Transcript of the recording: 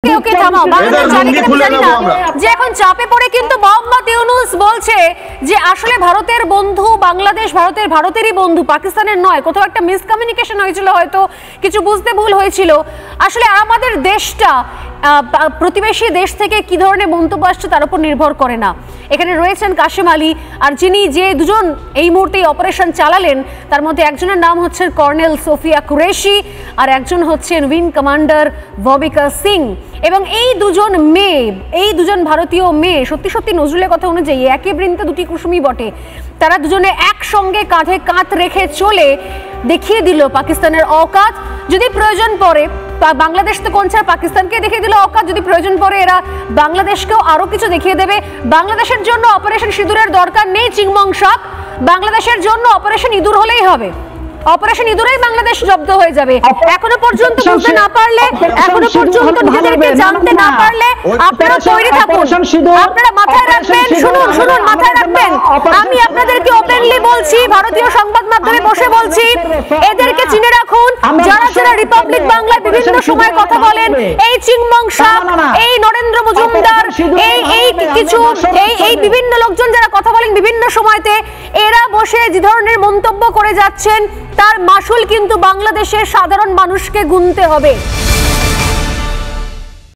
ওকে থামাও বাংলাদেশ জানে কিনা জানি না যে এখন চাপে পড়ে কিন্তু মোহাম্মদ ইউনূস বলছে যে আসলে ভারতের বন্ধু বাংলাদেশ ভারতেরই বন্ধু পাকিস্তানের নয়। কোথাও একটা মিসকমিউনিকেশন হয়েছিল, হয়তো কিছু বুঝতে ভুল হয়েছিল। আসলে আমাদের দেশটা প্রতিবেশী দেশ থেকে কি ধরনের মন্তব্য আসছে তার উপর নির্ভর করে না। এখানে রয়েছেন কাশেম আলী, আর যিনি যে দুজন এই মুহূর্তে অপারেশন চালালেন তার মধ্যে একজনের নাম হচ্ছে কর্নেল সোফিয়া কুরেশি আর একজন হচ্ছেন উইং কমান্ডার ভবিকা সিং। এবং এই দুজন ভারতীয় মেয়ে সত্যি সত্যি নজরুলের কথা অনুযায়ী একই বৃন্তে দুটি কুসুমই বটে। তারা দুজনে একসঙ্গে কাঁধে কাঁধ রেখে চলে দেখিয়ে দিল পাকিস্তানের অকাত। যদি প্রয়োজন পড়ে বাংলাদেশ তো কোন ছাড় পাকিস্তানকে দেখিয়ে দিল অকাত, যদি প্রয়োজন পড়ে এরা বাংলাদেশকেও আরো কিছু দেখিয়ে দেবে। বাংলাদেশের জন্য অপারেশন সিঁদুরের দরকার নেই চিংমং সাক, বাংলাদেশের জন্য অপারেশন ইঁদুর হলেই হবে। অপারেশন ইঁদুরেই বাংলাদেশ জব্দ হয়ে যাবে। এখনো পর্যন্ত বুঝতে না পারলে, এখনো পর্যন্ত নিজেদেরকে জানতে না পারলে আপনারা তৈরি থাকুন, আপনারা মাথায় রাখবেন। শুনুন মাথায় রাখবেন, আমি আপনাদেরকে ওপেনলি বলছি, ভারতীয় সংবাদ মাধ্যমে বসে বলছি, এদেরকে চিনে রাখুন। যারা যারা রিপাবলিক বাংলায় বিভিন্ন সময় কথা বলেন, এই চিংমং সাক, এই নরেন্দ্র মজুমদার, এই বিভিন্ন লোকজন যারা কথা বলেন বিভিন্ন সময়তে, এরা বসে যে ধরনের মন্তব্য করে যাচ্ছেন তার মাসুল কিন্তু বাংলাদেশের সাধারণ মানুষকে গুনতে হবে।